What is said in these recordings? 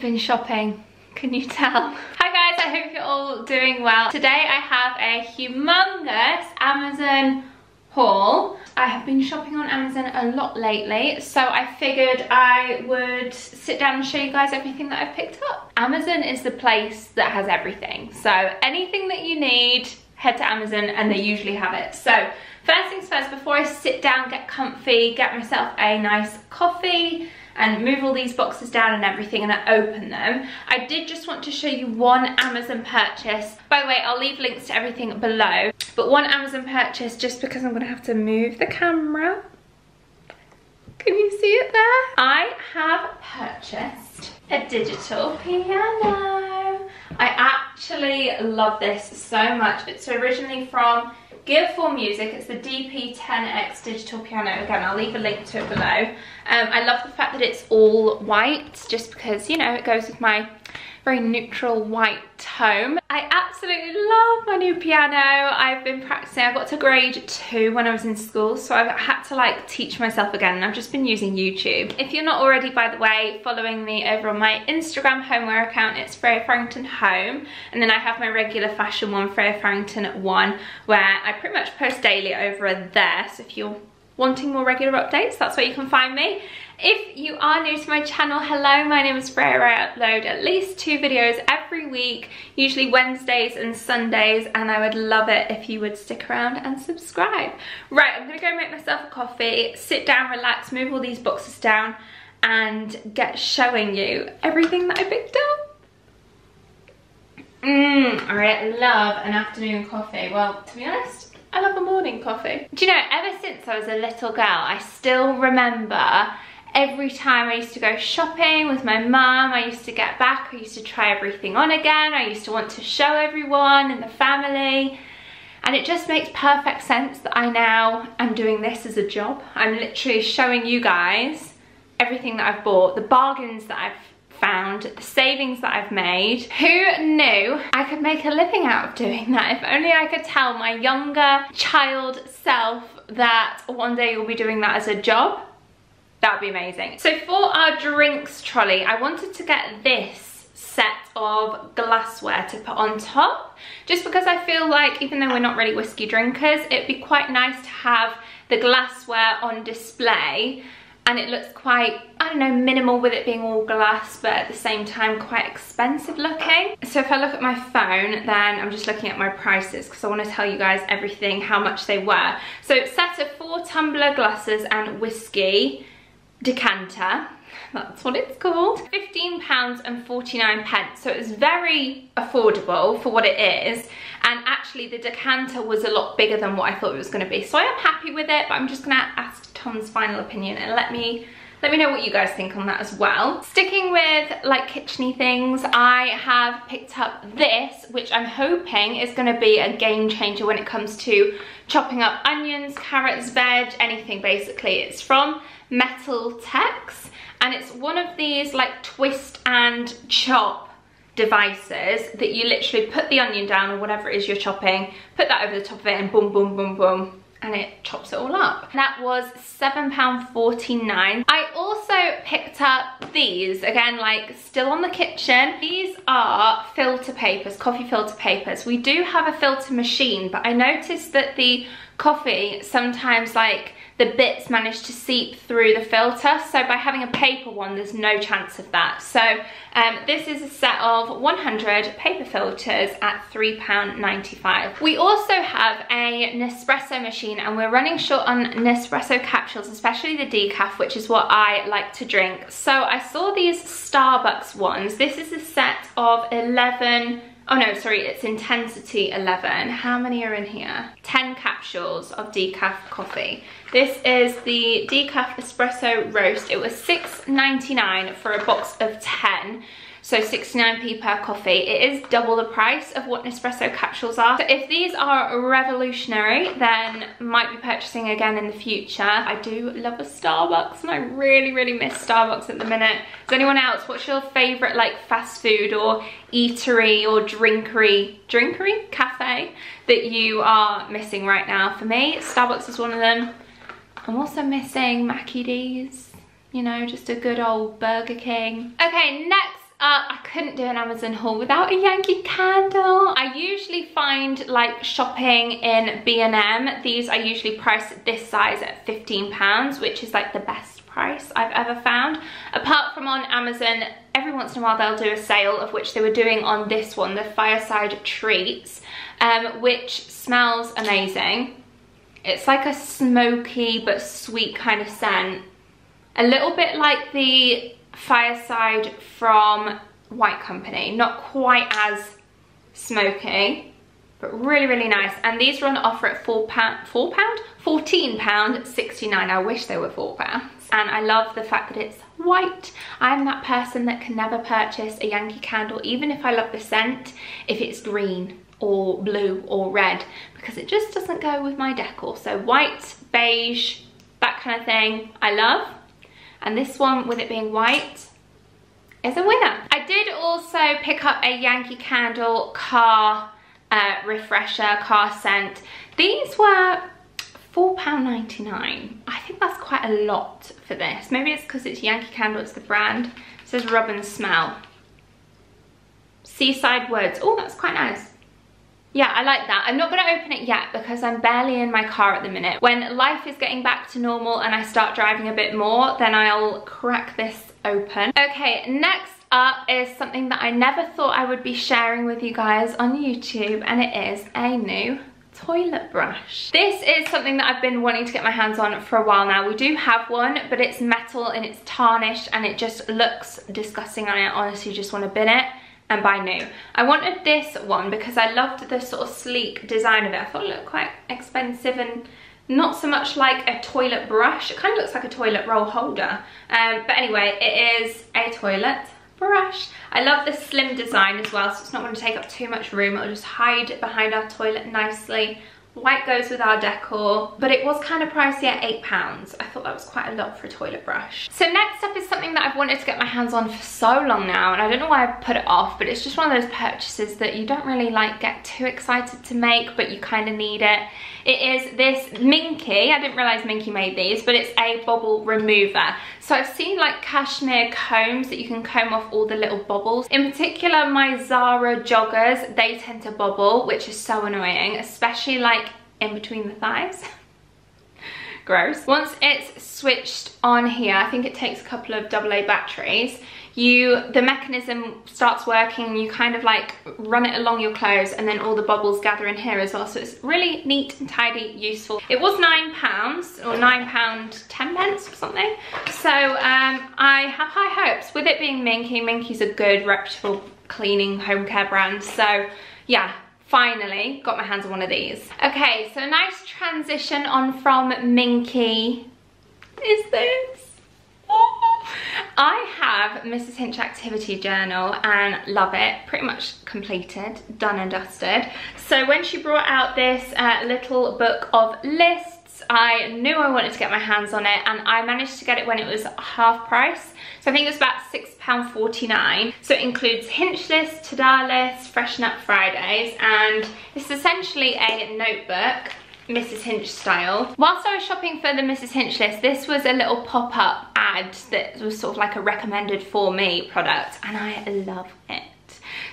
been shopping. Can you tell? Hi guys, I hope you're all doing well. Today I have a humongous Amazon haul. I have been shopping on Amazon a lot lately, so I figured I would sit down and show you guys everything that I've picked up. Amazon is the place that has everything, so anything that you need, head to Amazon and they usually have it. So first things first, before I sit down, get comfy, get myself a nice coffee and move all these boxes down and everything and I open them, I did just want to show you one Amazon purchase. By the way, I'll leave links to everything below, but one Amazon purchase just because I'm gonna have to move the camera. Can you see it there? I have purchased a digital piano. I actually love this so much. It's originally from Gear 4 Music. It's the DP10X digital piano. Again, I'll leave a link to it below. I love the fact that it's all white, just because, you know, it goes with my very neutral white tone. I absolutely love my new piano. I've been practicing. I got to grade 2 when I was in school, so I've had to like teach myself again, and I've just been using YouTube. If you're not already, by the way, following me over on my Instagram homeware account, it's Freya Farrington Home, and then I have my regular fashion one, Freya Farrington 1, where I pretty much post daily over there. So if you're wanting more regular updates, that's where you can find me. If you are new to my channel, hello, my name is Freya. I upload at least 2 videos every week, usually Wednesdays and Sundays, and I would love it if you would stick around and subscribe. Right, I'm gonna go make myself a coffee, sit down, relax, move all these boxes down, and get showing you everything that I picked up. I love an afternoon coffee. Well, to be honest, I love a morning coffee. Do you know, ever since I was a little girl, I still remember every time I used to go shopping with my mum, I used to get back, I used to try everything on again, I used to want to show everyone in the family, and it just makes perfect sense that I now am doing this as a job. I'm literally showing you guys everything that I've bought, the bargains that I've found, the savings that I've made. Who knew I could make a living out of doing that? If only I could tell my younger child self that one day you'll be doing that as a job. That would be amazing. So for our drinks trolley, I wanted to get this set of glassware to put on top, just because I feel like, even though we're not really whiskey drinkers, it'd be quite nice to have the glassware on display, and it looks quite, I don't know, minimal with it being all glass, but at the same time quite expensive looking. So if I look at my phone, then I'm just looking at my prices because I want to tell you guys everything, how much they were. So set of 4 tumbler glasses and whiskey decanter, that's what it's called, £15.49. So it's very affordable for what it is, and actually the decanter was a lot bigger than what I thought it was going to be, so I am happy with it. But I'm just gonna ask Tom's final opinion and let me know what you guys think on that as well. Sticking with like kitcheny things, I have picked up this, which I'm hoping is going to be a game changer when it comes to chopping up onions, carrots, veg, anything basically. It's from Metal Tex, and it's one of these like twist and chop devices that you literally put the onion down or whatever it is you're chopping, put that over the top of it, and boom, boom, boom, boom, and it chops it all up. That was £7.49. I also picked up these, again, like still on the kitchen. These are filter papers, coffee filter papers. We do have a filter machine, but I noticed that the coffee sometimes, like, the bits manage to seep through the filter, so by having a paper one there's no chance of that. So this is a set of 100 paper filters at £3.95. We also have a Nespresso machine, and we're running short on Nespresso capsules, especially the decaf, which is what I like to drink. So I saw these Starbucks ones. This is a set of 11, oh no, sorry, it's intensity 11. How many are in here? 10 capsules of decaf coffee. This is the decaf espresso roast. It was $6.99 for a box of 10. So 69p per coffee. It is double the price of what Nespresso capsules are. So if these are revolutionary, then might be purchasing again in the future. I do love a Starbucks, and I really, really miss Starbucks at the minute. Does anyone else, what's your favorite like fast food or eatery or drinkery cafe that you are missing right now? For me, Starbucks is one of them. I'm also missing Mackie D's, you know, just a good old Burger King. Okay, next up, I couldn't do an Amazon haul without a Yankee Candle. I usually find like shopping in B&M, these are usually priced at this size at £15, which is like the best price I've ever found. Apart from on Amazon, every once in a while they'll do a sale, of which they were doing on this one, the Fireside Treats, which smells amazing. It's like a smoky but sweet kind of scent. A little bit like the Fireside from White Company, not quite as smoky, but really, really nice. And these are on offer at £14.69. I wish they were £4. And I love the fact that it's white. I'm that person that can never purchase a Yankee Candle, even if I love the scent, if it's green or blue or red, because it just doesn't go with my decor. So white, beige, that kind of thing, I love. And this one, with it being white, is a winner. I did also pick up a Yankee Candle car refresher, car scent. These were £4.99. I think that's quite a lot for this. Maybe it's because it's Yankee Candle, it's the brand. It says rub and smell. Seaside Woods. Oh, that's quite nice. Yeah, I like that. I'm not going to open it yet because I'm barely in my car at the minute. When life is getting back to normal and I start driving a bit more, then I'll crack this open. Okay, next up is something that I never thought I would be sharing with you guys on YouTube, and it is a new toilet brush. This is something that I've been wanting to get my hands on for a while now. We do have one, but it's metal and it's tarnished and it just looks disgusting, and I honestly just want to bin it and buy new. I wanted this one because I loved the sort of sleek design of it. I thought it looked quite expensive and not so much like a toilet brush. It kind of looks like a toilet roll holder. But anyway, it is a toilet brush. I love the slim design as well, so it's not going to take up too much room. It'll just hide behind our toilet nicely. White goes with our decor, but it was kind of pricey at £8. I thought that was quite a lot for a toilet brush. So next up is something that I've wanted to get my hands on for so long now, and I don't know why I've put it off, but it's just one of those purchases that you don't really like get too excited to make, but you kind of need it. It is this Minky. I didn't realise Minky made these, but it's a bobble remover. So I've seen like cashmere combs that you can comb off all the little bobbles. In particular, my Zara joggers, they tend to bobble, which is so annoying, especially like in between the thighs. Gross. Once it's switched on here, I think it takes a couple of AA batteries, the mechanism starts working and you kind of like run it along your clothes, and then all the bubbles gather in here as well. So it's really neat and tidy, useful. It was £9 or £9.10 or something. So I have high hopes with it being Minky. Minky's a good, reputable cleaning home care brand. So yeah, finally got my hands on one of these. Okay, so a nice transition on from Minky is this. I have Mrs. Hinch activity journal and love it. Pretty much completed, done and dusted. So when she brought out this little book of lists, I knew I wanted to get my hands on it, and I managed to get it when it was half price. So I think it was about £6.49. So it includes Hinch lists, to-do lists, Freshen Up Fridays, and it's essentially a notebook, Mrs. Hinch style. Whilst I was shopping for the Mrs. Hinch list, this was a little pop-up ad that was sort of like a recommended for me product, and I love it.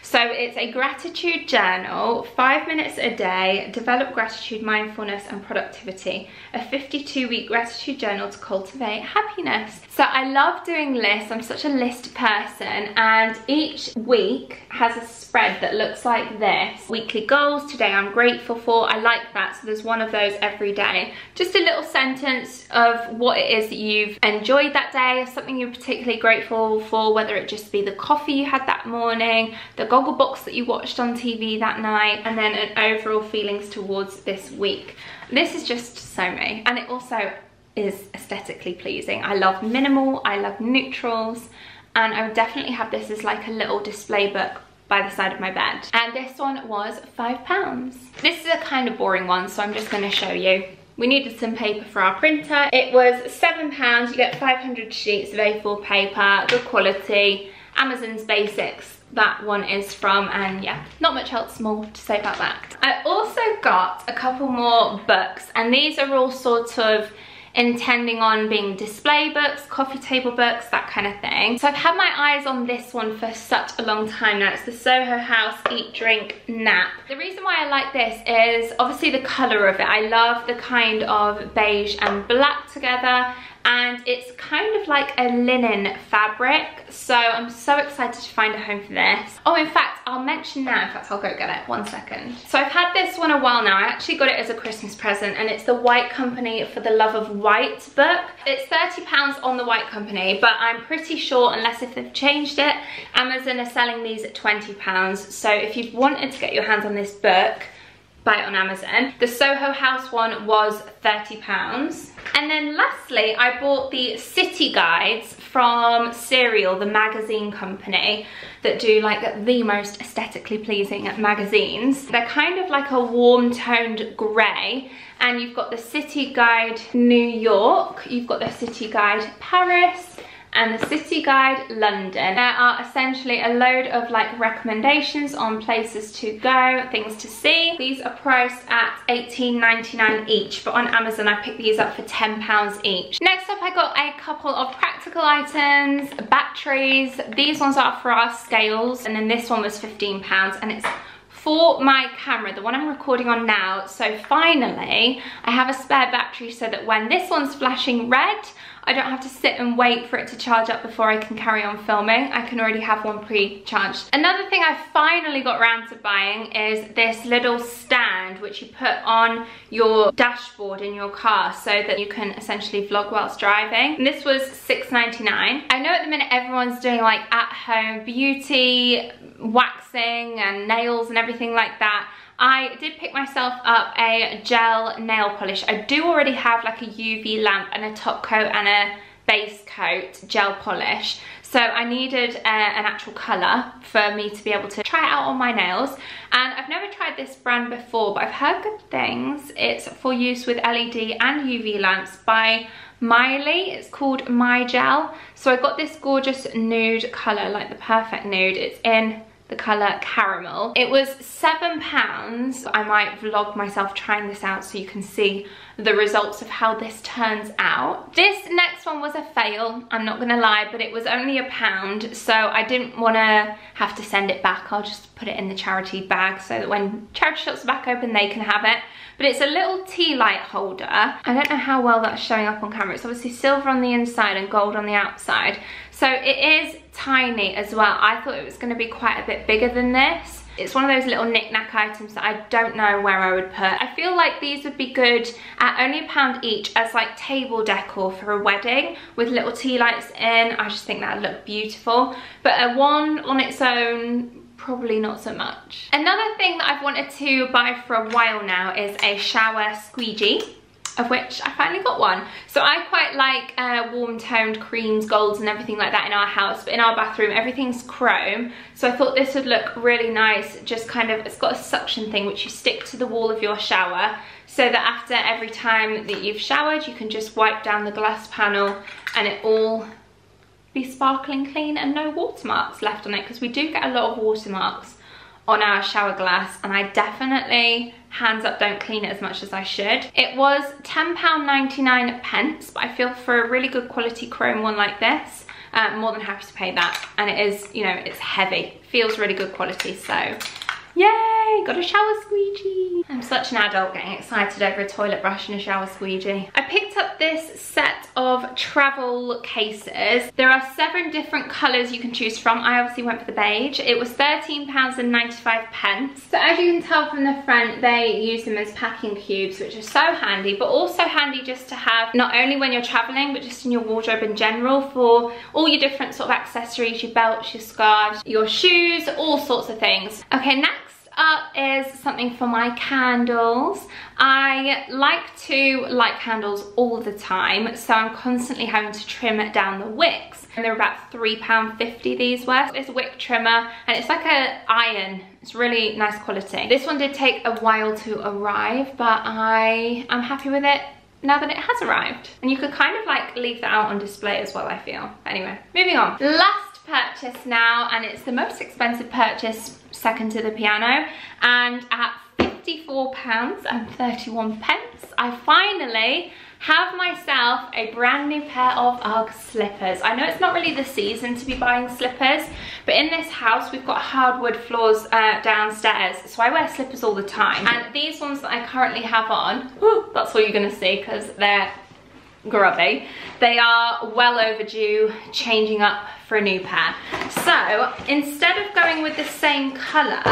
So it's a gratitude journal, 5 minutes a day, develop gratitude, mindfulness and productivity. A 52-week gratitude journal to cultivate happiness. So I love doing lists, I'm such a list person, and each week has a spread that looks like this. Weekly goals, today I'm grateful for, I like that, so there's one of those every day. Just a little sentence of what it is that you've enjoyed that day, or something you're particularly grateful for, whether it just be the coffee you had that morning, the Gogglebox that you watched on TV that night, and then an overall feelings towards this week. This is just so me, and it also is aesthetically pleasing. I love minimal, I love neutrals, and I would definitely have this as like a little display book by the side of my bed. And this one was £5. This is a kind of boring one, so I'm just going to show you. We needed some paper for our printer. It was £7. You get 500 sheets of A4 paper, good quality, Amazon's Basics. That one is from, and yeah, not much else more to say about that. I also got a couple more books, and these are all sort of intending on being display books, coffee table books, that kind of thing. So I've had my eyes on this one for such a long time now. It's the Soho House Eat, Drink, Nap. The reason why I like this is obviously the colour of it. I love the kind of beige and black together, and it's kind of like a linen fabric, so I'm so excited to find a home for this. Oh, in fact, I'll mention now, in fact, I'll go get it, 1 second. So I've had this one a while now. I actually got it as a Christmas present, and it's the White Company For the Love of White book. It's £30 on the White Company, but I'm pretty sure, unless if they've changed it, Amazon are selling these at £20. So if you've wanted to get your hands on this book, buy it on Amazon. The Soho House one was £30. And then lastly, I bought the city guides from Serial, the magazine company that do like the most aesthetically pleasing magazines. They're kind of like a warm toned grey, and you've got the city guide New York, you've got the city guide Paris, and the city guide London. There are essentially a load of like recommendations on places to go, things to see. These are priced at $18.99 each, but on Amazon I picked these up for £10 each. Next up, I got a couple of practical items, batteries. These ones are for our scales, and then this one was £15, and it's for my camera, the one I'm recording on now. So finally, I have a spare battery so that when this one's flashing red, I don't have to sit and wait for it to charge up before I can carry on filming. I can already have one pre-charged. Another thing I finally got around to buying is this little stand which you put on your dashboard in your car so that you can essentially vlog whilst driving. And this was $6.99. I know at the minute everyone's doing like at-home beauty, waxing and nails and everything like that. I did pick myself up a gel nail polish. I do already have like a UV lamp and a top coat and a base coat gel polish, so I needed an actual colour for me to be able to try it out on my nails. And I've never tried this brand before, but I've heard good things. It's for use with LED and UV lamps by Miley. It's called My Gel. So I got this gorgeous nude colour, like the perfect nude. It's in the colour caramel. It was £7. I might vlog myself trying this out so you can see the results of how this turns out. This next one was a fail, I'm not gonna lie, but it was only £1, so I didn't want to have to send it back. I'll just put it in the charity bag so that when charity shops are back open, they can have it. But it's a little tea light holder. I don't know how well that's showing up on camera. It's obviously silver on the inside and gold on the outside. So it is tiny as well. I thought it was going to be quite a bit bigger than this. It's one of those little knick-knack items that I don't know where I would put. I feel like these would be good at only £1 each as like table decor for a wedding with little tea lights in. I just think that would look beautiful. But a one on its own, probably not so much. Another thing that I've wanted to buy for a while now is a shower squeegee, of which I finally got one. So I quite like warm toned creams, golds and everything like that in our house, but in our bathroom everything's chrome. So I thought this would look really nice, just kind of, it's got a suction thing which you stick to the wall of your shower so that after every time that you've showered you can just wipe down the glass panel and it all be sparkling clean and no watermarks left on it, because we do get a lot of watermarks on our shower glass and I definitely, hands up, don't clean it as much as I should. It was £10.99, but I feel for a really good quality chrome one like this, more than happy to pay that. And it is, you know, it's heavy, feels really good quality, so yay, got a shower squeegee. I'm such an adult getting excited over a toilet brush and a shower squeegee. I picked up this set of travel cases. There are 7 different colours you can choose from. I obviously went for the beige. It was £13.95. So as you can tell from the front, they use them as packing cubes, which is so handy, but also handy just to have not only when you're travelling, but just in your wardrobe in general for all your different sort of accessories, your belts, your scarves, your shoes, all sorts of things. Okay, next up is something for my candles. I like to light candles all the time, so I'm constantly having to trim down the wicks. And they're about £3.50 these were. It's a wick trimmer and it's like an iron. It's really nice quality. This one did take a while to arrive, but I'm happy with it now that it has arrived. And you could kind of like leave that out on display as well, I feel. Anyway, moving on. Last purchase now, and it's the most expensive purchase, second to the piano, and at £54.31 I finally have myself a brand new pair of UGG slippers. I know it's not really the season to be buying slippers, but in this house we've got hardwood floors downstairs, so I wear slippers all the time. And these ones that I currently have on, that's all you're gonna see because they're grubby. They are well overdue changing up for a new pair. So instead of going with the same colour,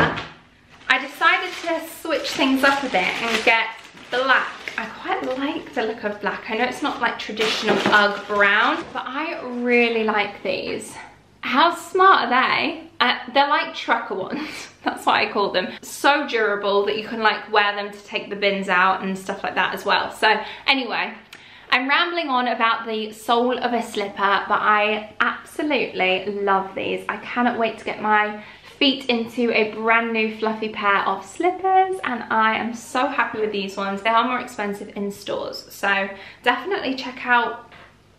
I decided to switch things up a bit and get black. I quite like the look of black. I know it's not like traditional UGG brown, but I really like these. How smart are they? They're like trucker ones. That's what I call them. So durable that you can like wear them to take the bins out and stuff like that as well. So anyway, I'm rambling on about the sole of a slipper, but I absolutely love these. I cannot wait to get my feet into a brand new fluffy pair of slippers, and I am so happy with these ones. They are more expensive in stores, so definitely check out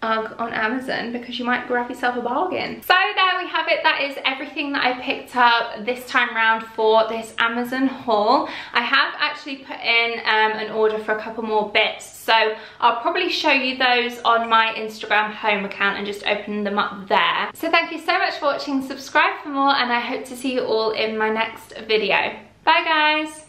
UGG on Amazon because you might grab yourself a bargain. So there we have it. That is everything that I picked up this time round for this Amazon haul. I have actually put in an order for a couple more bits, so I'll probably show you those on my Instagram home account and just open them up there. So thank you so much for watching. Subscribe for more, and I hope to see you all in my next video. Bye guys.